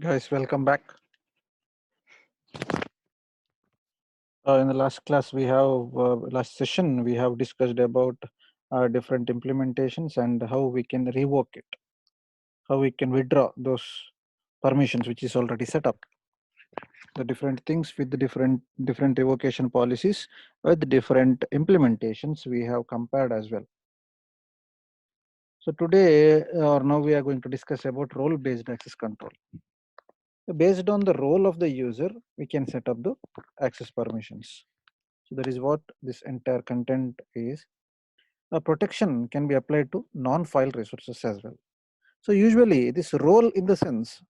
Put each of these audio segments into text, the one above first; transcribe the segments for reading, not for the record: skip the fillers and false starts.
Guys, welcome back. In the last class, last session, we have discussed about different implementations and how we can revoke it, how we can withdraw those permissions which is already set up. The different things with the different revocation policies with different implementations we have compared as well. So today or now we are going to discuss about role-based access control. Based on the role of the user, we can set up the access permissions. So that is what this entire content is. A protection can be applied to non-file resources as well. So usually this role in the sense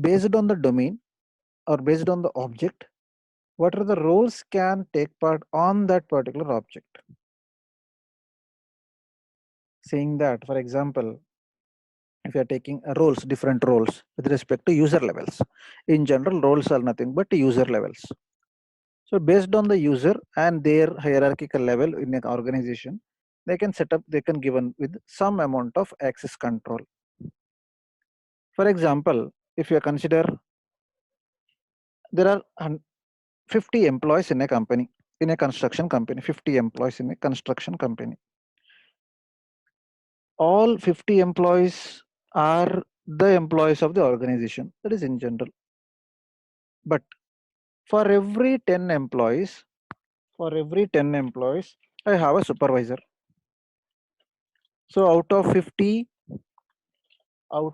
based on the domain or based on the object, what are the roles can take part on that particular object. Saying that, for example, if you are taking different roles with respect to user levels. In general, roles are nothing but user levels. So based on the user and their hierarchical level in an organization, they can given with some amount of access control. For example, if you consider there are 50 employees in a company, in a construction company, 50 employees in a construction company. All 50 employees are the employees of the organization, that is in general. But for every 10 employees, I have a supervisor. So out of 50, 5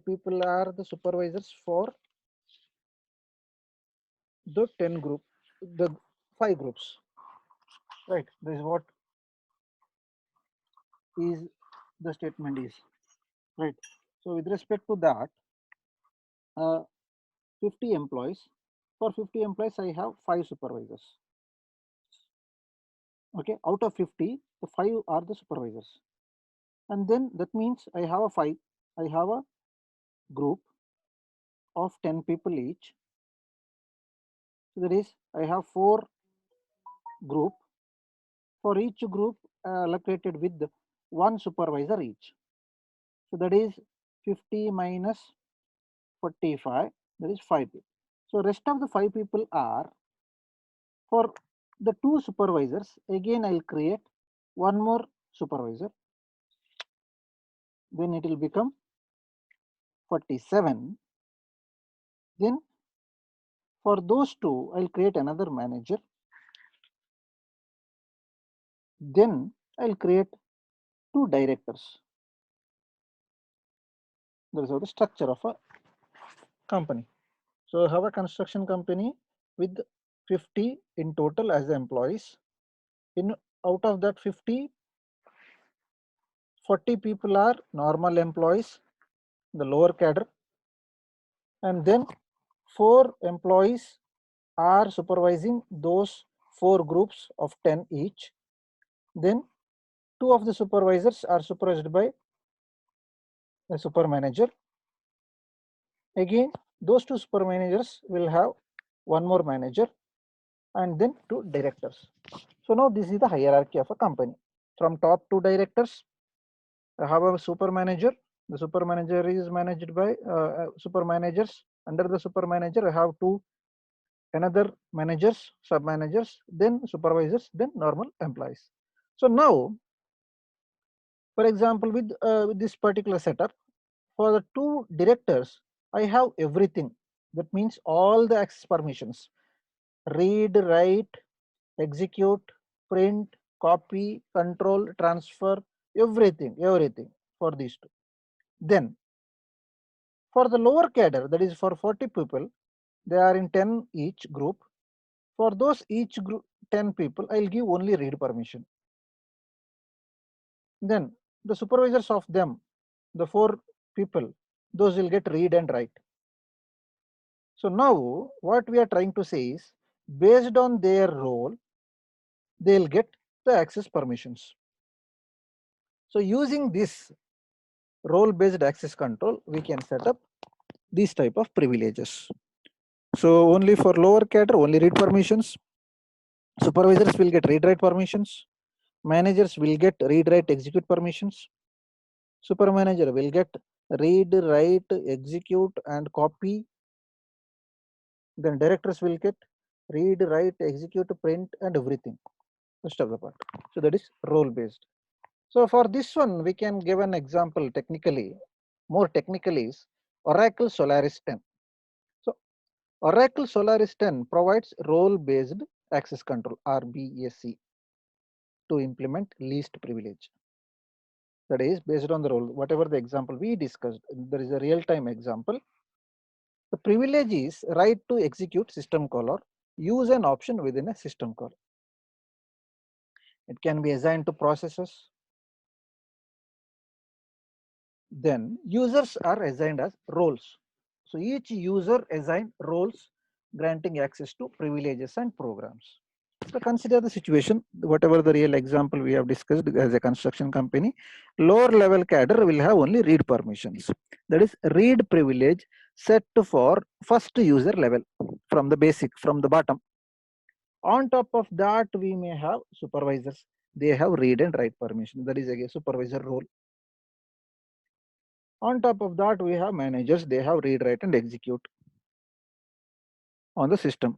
people are the supervisors for the 10 group, the 5 groups, right? This is what is the statement is, right? So with respect to that, 50 employees, for 50 employees, I have 5 supervisors. Okay, out of 50, the 5 are the supervisors. And then that means I have a group of 10 people each. So that is, I have 4 group. For each group allocated with 1 supervisor each. So that is 50 minus 45, that is 5 people. So rest of the 5 people are for the 2 supervisors. Again, I'll create 1 more supervisor. Then it will become 47. Then for those 2, I'll create another manager. Then I'll create 2 directors. That is how the structure of a company. So I have a construction company with 50 in total as the employees. Out of that 50, 40 people are normal employees, the lower cadre, and then 4 employees are supervising those 4 groups of 10 each. Then 2 of the supervisors are supervised by a super manager. Again, those 2 super managers will have 1 more manager and then 2 directors. So now this is the hierarchy of a company. From top 2 directors, I have a super manager. The super manager is managed by super managers. Under the super manager, I have 2 another managers, sub managers, then supervisors, then normal employees. So now, for example, with this particular setup, for the 2 directors, I have everything. That means all the access permissions: read, write, execute, print, copy, control, transfer, everything for these 2. Then for the lower cadre, that is for 40 people, they are in 10 each group. For those each group 10 people, I'll give only read permission. Then the supervisors of them, the 4 people, those will get read and write. So now what we are trying to say is, based on their role, they'll get the access permissions. So using this role-based access control, we can set up these type of privileges. So only for lower cadre, only read permissions. Supervisors will get read write permissions. Managers will get read write execute permissions. Super manager will get read, write, execute and copy. Then directors will get read, write, execute, print and everything, rest of the part. So that is role based. So for this one, we can give an example technically, more technically is Oracle Solaris 10. So Oracle Solaris 10 provides role based access control RBAC to implement least privilege. That is based on the role, whatever the example we discussed, there is a real time example. The privilege is right to execute system call or use an option within a system call. It can be assigned to processes. Then users are assigned as roles. So each user assigned roles granting access to privileges and programs. So consider the situation, whatever the real example we have discussed as a construction company, lower level cadre will have only read permissions. That is read privilege set for first user level from the basic, from the bottom. On top of that, we may have supervisors. They have read and write permission. That is a supervisor role. On top of that, we have managers. They have read, write and execute on the system.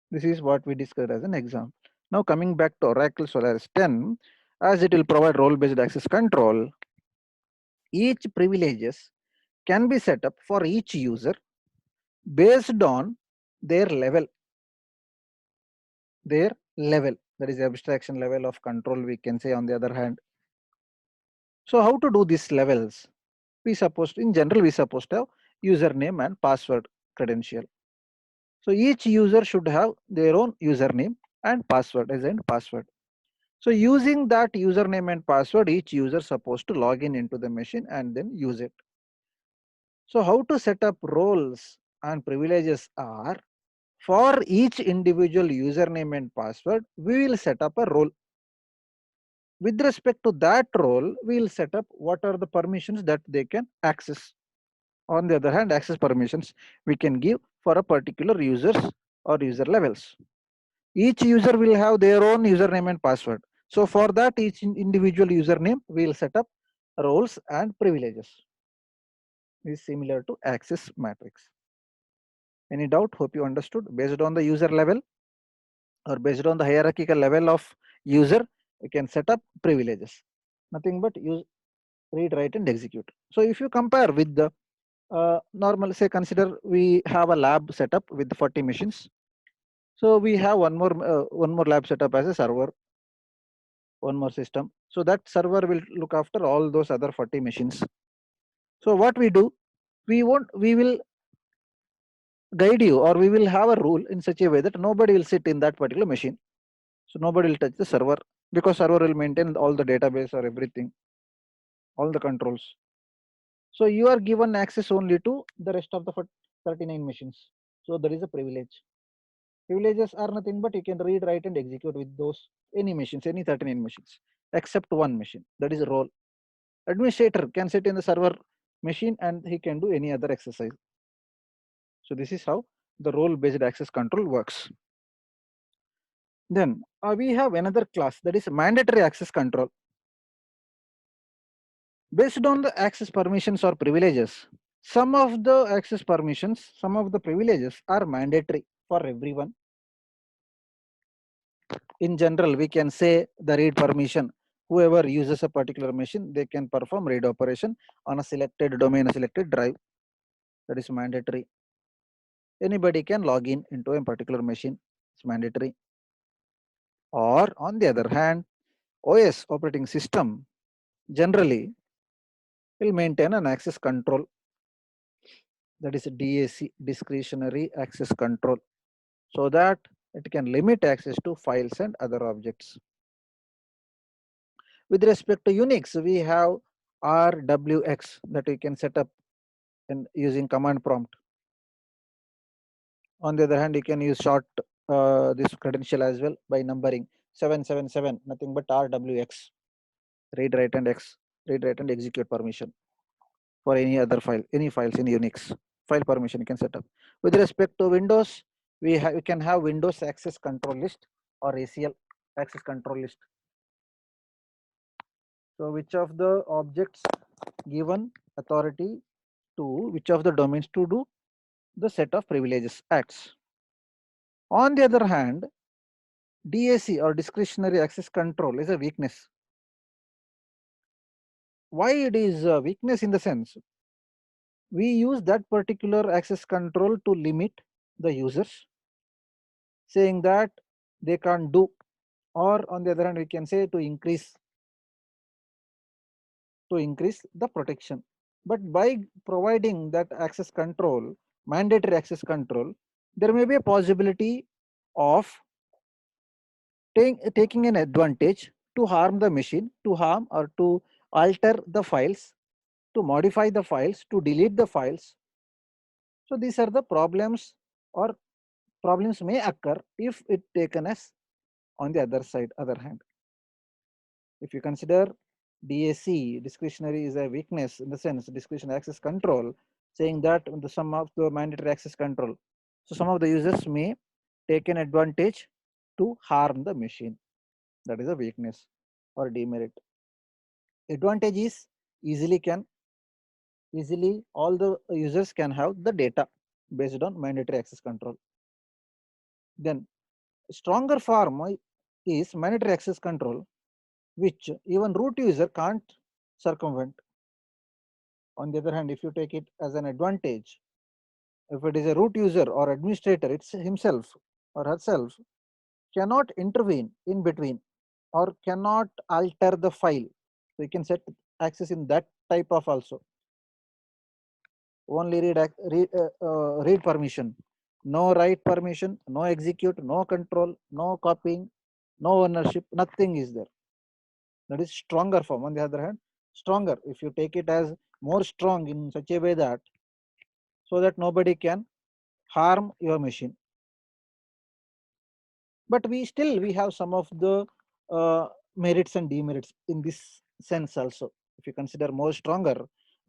This is what we discussed as an example. Now coming back to Oracle Solaris 10, as it will provide role-based access control, each privileges can be set up for each user based on their level. Their level, that is abstraction level of control, we can say on the other hand. So how to do these levels? We supposed, in general, we supposed to have username and password credential. So each user should have their own username and password, assigned password. So using that username and password, each user supposed to log in into the machine and then use it. So how to set up roles and privileges are, for each individual username and password, we will set up a role. With respect to that role, we will set up what are the permissions that they can access. On the other hand, access permissions we can give for a particular users or user levels. Each user will have their own username and password. So for that, each individual username we will set up roles and privileges. Is similar to access matrix. Any doubt? Hope you understood. Based on the user level or based on the hierarchical level of user, you can set up privileges. Nothing but use, read, write and execute. So if you compare with the normal, say consider we have a lab setup with 40 machines. So we have one more lab setup as a server, one more system. So that server will look after all those other 40 machines. So what we do, we will guide you, or we will have a rule in such a way that nobody will sit in that particular machine. So nobody will touch the server, because server will maintain all the database or everything, all the controls. So you are given access only to the rest of the 39 machines. So there is a privilege. Privileges are nothing but you can read, write and execute with those any machines, any 39 machines, except one machine. That is a role. Administrator can sit in the server machine and he can do any other exercise. So this is how the role-based access control works. Then we have another class, that is mandatory access control. Based on the access permissions or privileges, some of the access permissions, some of the privileges are mandatory for everyone. In general, we can say the read permission. Whoever uses a particular machine, they can perform read operation on a selected domain, a selected drive. That is mandatory. Anybody can log in into a particular machine. It's mandatory. Or on the other hand, OS operating system generally will maintain an access control. That is a DAC, discretionary access control, so that it can limit access to files and other objects. With respect to Unix, we have RWX that we can set up in using command prompt. On the other hand, you can use short this credential as well by numbering 777, nothing but RWX, read, write and execute permission for any other file, any files in Unix. File permission you can set up. With respect to Windows, we can have Windows access control list or ACL, access control list. So which of the objects given authority to which of the domains to do the set of privileges acts. On the other hand, DAC or discretionary access control is a weakness. Why it is a weakness? In the sense, we use that particular access control to limit the users, saying that they can't do, or on the other hand, we can say to increase the protection. But by providing that access control, mandatory access control, there may be a possibility of taking an advantage to harm the machine, to harm or to alter the files, to modify the files, to delete the files. So these are the problems, or problems may occur if it taken as on the other hand. If you consider DAC, discretionary is a weakness in the sense discretionary access control, saying that the sum of the mandatory access control. So some of the users may take an advantage to harm the machine. That is a weakness or demerit. Advantage is easily all the users can have the data based on mandatory access control. Then stronger form is mandatory access control, which even root user can't circumvent. On the other hand, if you take it as an advantage, if it is a root user or administrator, it's himself or herself cannot intervene in between or cannot alter the file. So you can set access in that type of also. Only read permission, no write permission, no execute, no control, no copying, no ownership, nothing is there. That is stronger form. On the other hand, stronger, if you take it as more strong in such a way that so that nobody can harm your machine. But we have some of the merits and demerits in this sense also. If you consider more stronger,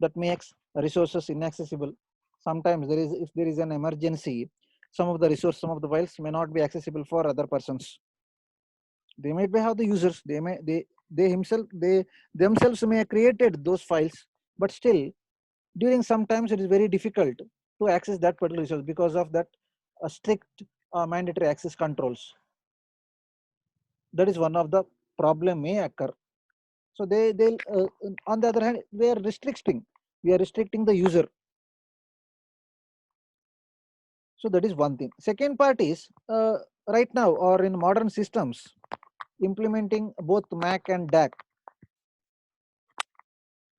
that makes resources inaccessible. Sometimes if there is an emergency, some of the files may not be accessible for other persons. They might be have the users, they themselves may have created those files, but still during sometimes it is very difficult to access that particular resource because of that strict mandatory access controls. That is one of the problem may occur. So they'll on the other hand, we are restricting the user. So that is one thing. Second part is right now or in modern systems implementing both Mac and DAC,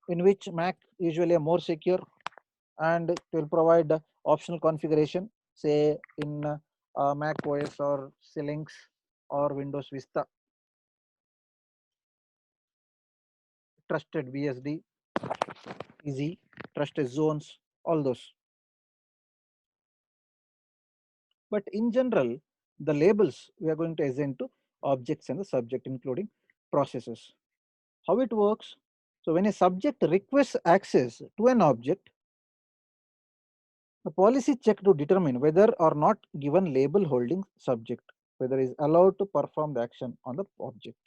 in which Mac usually are more secure and it will provide optional configuration, say in Mac OS or Linux or Windows Vista, trusted BSD, easy, trusted zones, all those. But in general, the labels we are going to assign to objects and the subject, including processes. How it works? So when a subject requests access to an object, the policy check to determine whether or not given label holding subject, whether is allowed to perform the action on the object.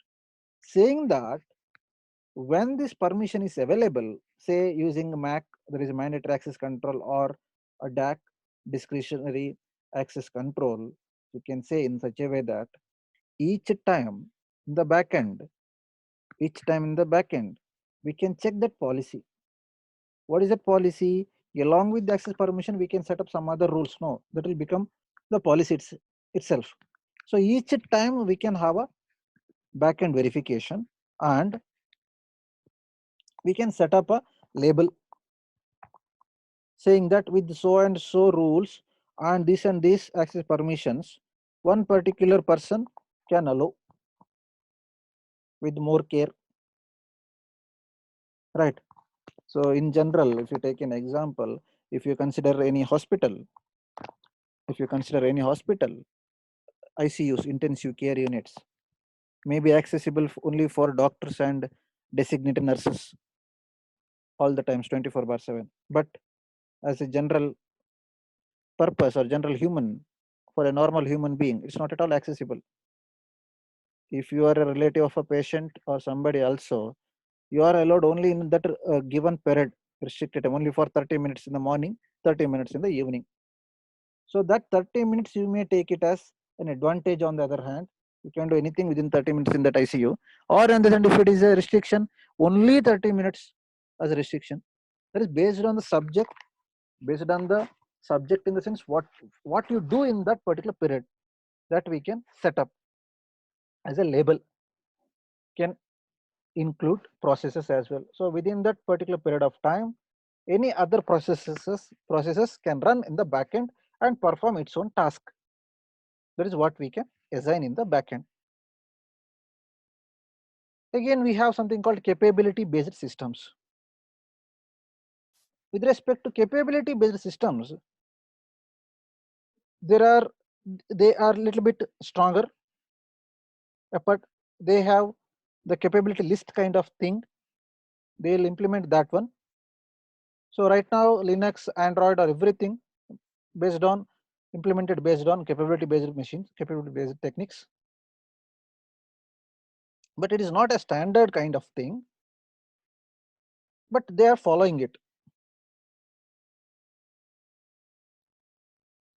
Saying that when this permission is available, say using Mac, there is a mandatory access control or a DAC, discretionary access control, you can say in such a way that each time in the backend, we can check that policy. What is that policy? Along with the access permission, we can set up some other rules. No, that will become the policy itself. So each time we can have a backend verification and we can set up a label saying that with so and so rules and this access permissions, one particular person can allow with more care, right? So in general, if you take an example, if you consider any hospital, ICUs, intensive care units, may be accessible only for doctors and designated nurses all the times 24/7. But as a general purpose or general human, for a normal human being, it's not at all accessible. If you are a relative of a patient or somebody also, You are allowed only in that given period, restricted only for 30 minutes in the morning, 30 minutes in the evening. So that 30 minutes you may take it as an advantage. On the other hand, you can do anything within 30 minutes in that ICU. Or on the hand, if it is a restriction, only 30 minutes as a restriction. That is based on the subject, based on the subject in the sense what you do in that particular period, that we can set up as a label, can include processes as well. So within that particular period of time, any other processes can run in the backend and perform its own task. That is what we can assign in the backend. Again, we have something called capability based systems. With respect to capability based systems, they are little bit stronger, but they have the capability list kind of thing. They'll implement that one. So right now, Linux, Android, or everything based on implemented based on capability based machines, capability based techniques. But it is not a standard kind of thing, but they are following it.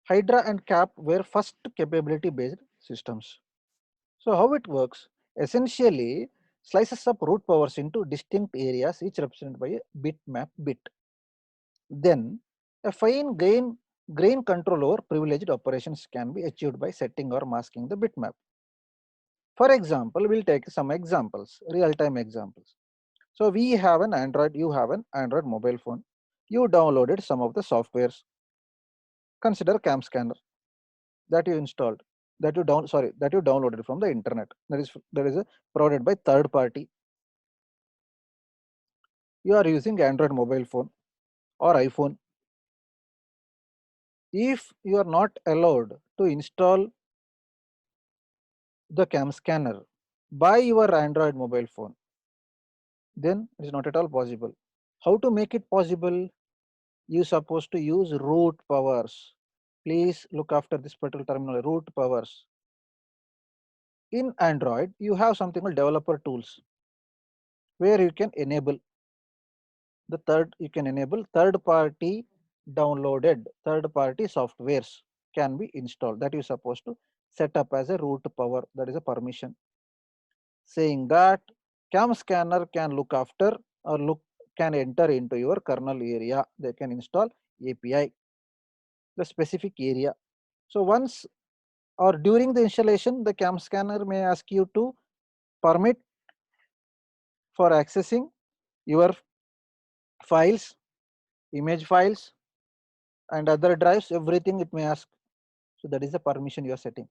Hydra and CAP were first capability based systems. So how it works? Essentially, slices up root powers into distinct areas, each represented by a bitmap bit. Then, a fine grain control over privileged operations can be achieved by setting or masking the bitmap. For example, we'll take some examples, real-time examples. So we have an Android, you have an Android mobile phone. You downloaded some of the softwares. Consider Cam Scanner that you installed, that you downloaded from the internet. That is provided by third party. You are using Android mobile phone or iPhone. If you are not allowed to install the Cam Scanner by your Android mobile phone, then it is not at all possible. How to make it possible? You supposed to use root powers. Please look after this particular terminal, root powers. In Android, you have something called developer tools, where you can enable third party downloaded third party softwares can be installed, that you're supposed to set up as a root power, that is a permission, saying that Cam Scanner can look after or can enter into your kernel area. They can install API, the specific area. So once or during the installation, the Cam Scanner may ask you to permit for accessing your files, image files, and other drives, everything it may ask. So that is the permission you are setting.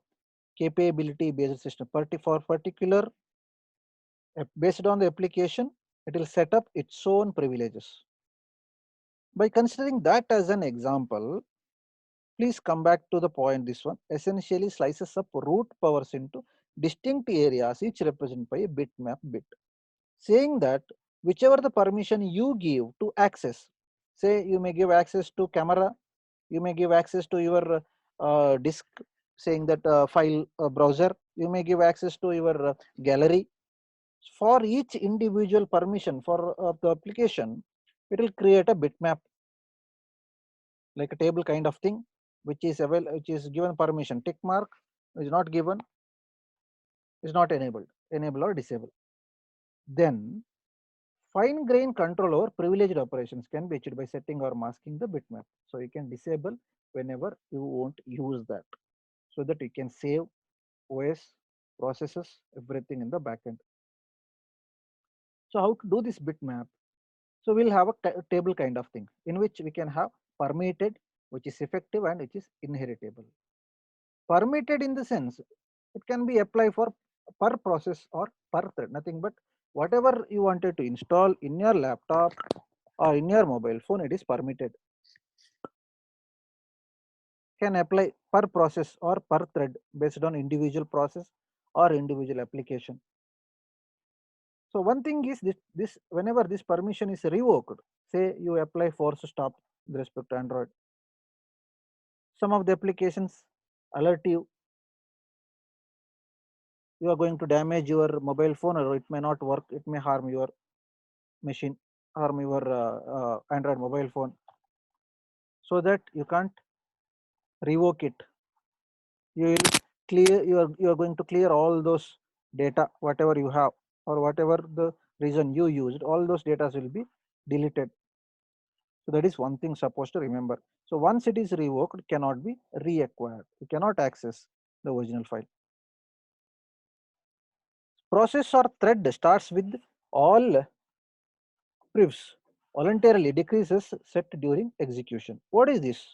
Capability based system, for particular, based on the application, it will set up its own privileges. By considering that as an example, please come back to the point. This one essentially slices up root powers into distinct areas, each represented by a bitmap bit, saying that whichever the permission you give to access, say you may give access to camera, you may give access to your disk, saying that file browser, you may give access to your gallery. For each individual permission for the application, it will create a bitmap, like a table kind of thing, which is given permission. Tick mark is not given, is not enabled, enable or disable. Then fine grain control over privileged operations can be achieved by setting or masking the bitmap. So you can disable whenever you won't use that, so that you can save OS, processes, everything in the backend. So how to do this bitmap? So we'll have a table kind of thing in which we can have permitted, which is effective, and which is inheritable. Permitted in the sense it can be applied for per process or per thread, nothing but whatever you wanted to install in your laptop or in your mobile phone, it is permitted. Can apply per process or per thread based on individual process or individual application. So one thing is this whenever this permission is revoked, say you apply force stop with respect to Android, some of the applications alert you, you are going to damage your mobile phone, or it may not work, it may harm your machine or your Android mobile phone, so that you can't revoke it. You will clear, you are going to clear all those data, whatever you have or whatever the reason you used, all those data will be deleted. So that is one thing supposed to remember. So once it is revoked, it cannot be reacquired. You cannot access the original file. Process or thread starts with all privs, voluntarily decreases set during execution. What is this?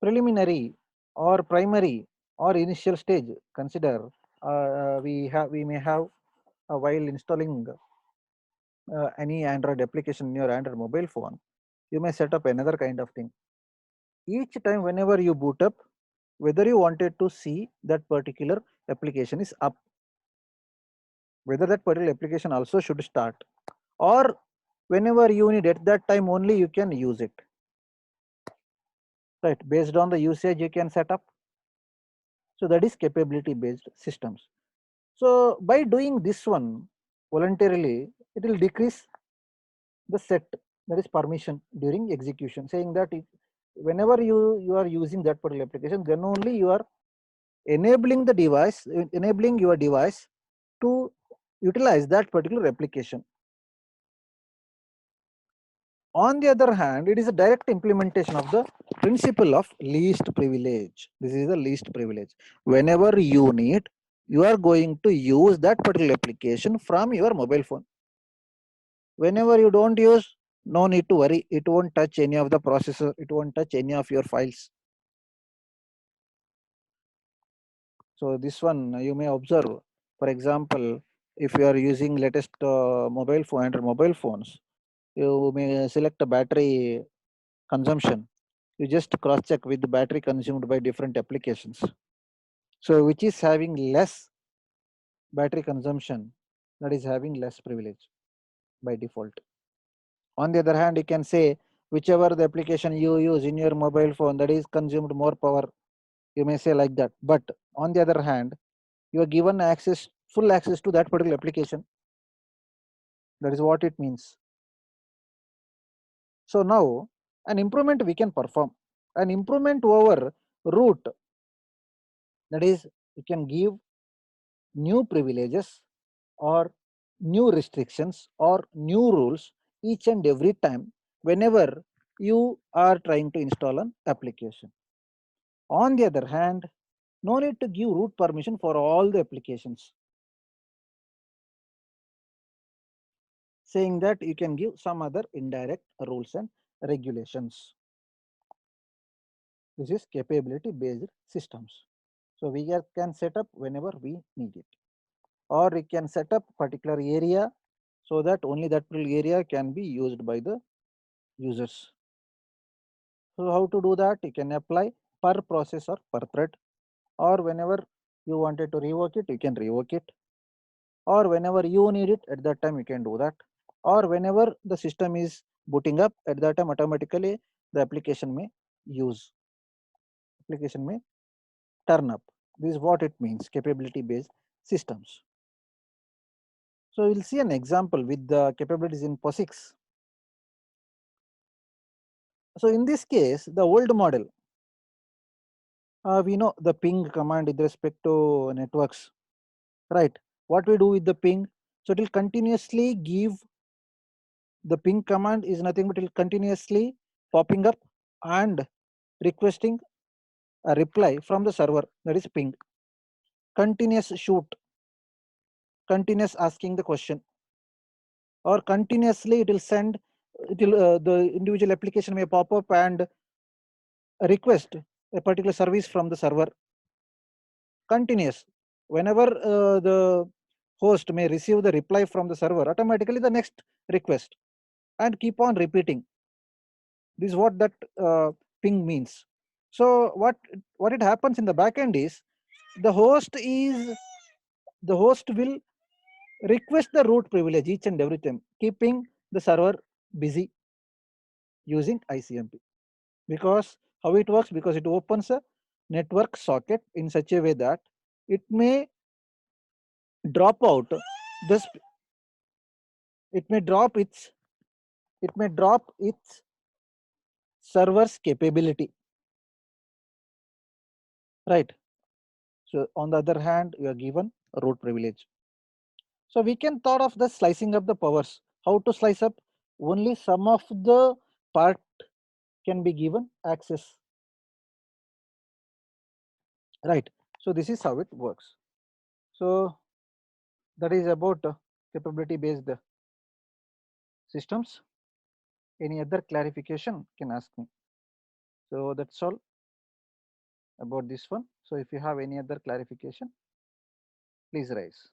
Preliminary or primary or initial stage. Consider we may have while installing any Android application in your Android mobile phone, you may set up another kind of thing. Each time whenever you boot up, whether you wanted to see that particular application is up, whether that particular application also should start, or whenever you need at that time only you can use it, right? Based on the usage you can set up. So that is capability based systems. So by doing this one voluntarily, it will decrease the set, that is permission during execution, saying that whenever you are using that particular application, then only you are enabling the device, enabling your device to utilize that particular application. On the other hand, it is a direct implementation of the principle of least privilege. This is the least privilege. Whenever you need, you are going to use that particular application from your mobile phone. Whenever you don't use, no need to worry. It won't touch any of the processor. It won't touch any of your files. So this one you may observe. For example, if you are using latest mobile phone and mobile phones, you may select a battery consumption. You just cross check with the battery consumed by different applications. So which is having less battery consumption, that is having less privilege by default. On the other hand, you can say whichever the application you use in your mobile phone that is consumed more power, you may say like that. But on the other hand, you are given access, full access to that particular application. That is what it means. So now an improvement we can perform, an improvement over root, that is you can give new privileges or new restrictions or new rules each and every time whenever you are trying to install an application. On the other hand, no need to give root permission for all the applications, saying that you can give some other indirect rules and regulations. This is capability based systems. So we can set up whenever we need it, or we can set up particular area so that only that particular area can be used by the users. So how to do that? You can apply per process or per thread, or whenever you wanted to revoke it, you can revoke it, or whenever you need it at that time you can do that, or whenever the system is booting up at that time automatically the application may use, application may turn up. This is what it means, capability based systems. So we'll see an example with the capabilities in POSIX. So in this case, the old model, we know the ping command with respect to networks, right? What we do with the ping? So it will continuously give, the ping command is nothing but it will continuously popping up and requesting a reply from the server, that is ping. Continuous shoot, continuous asking the question, or continuously it will send, it will the individual application may pop up and request a particular service from the server. Continuous, whenever the host may receive the reply from the server, automatically the next request, and keep on repeating. This is what that ping means. So what it happens in the backend is the host will request the root privilege each and every time, keeping the server busy using ICMP. Because how it works? Because it opens a network socket in such a way that it may drop out this it may drop its server's capability, right? So on the other hand, you are given root privilege. So we can thought of the slicing up the powers. How to slice up? Only some of the part can be given access, right? So this is how it works. So that is about capability based systems. Any other clarification can ask me. So that's all about this one. So if you have any other clarification, please raise.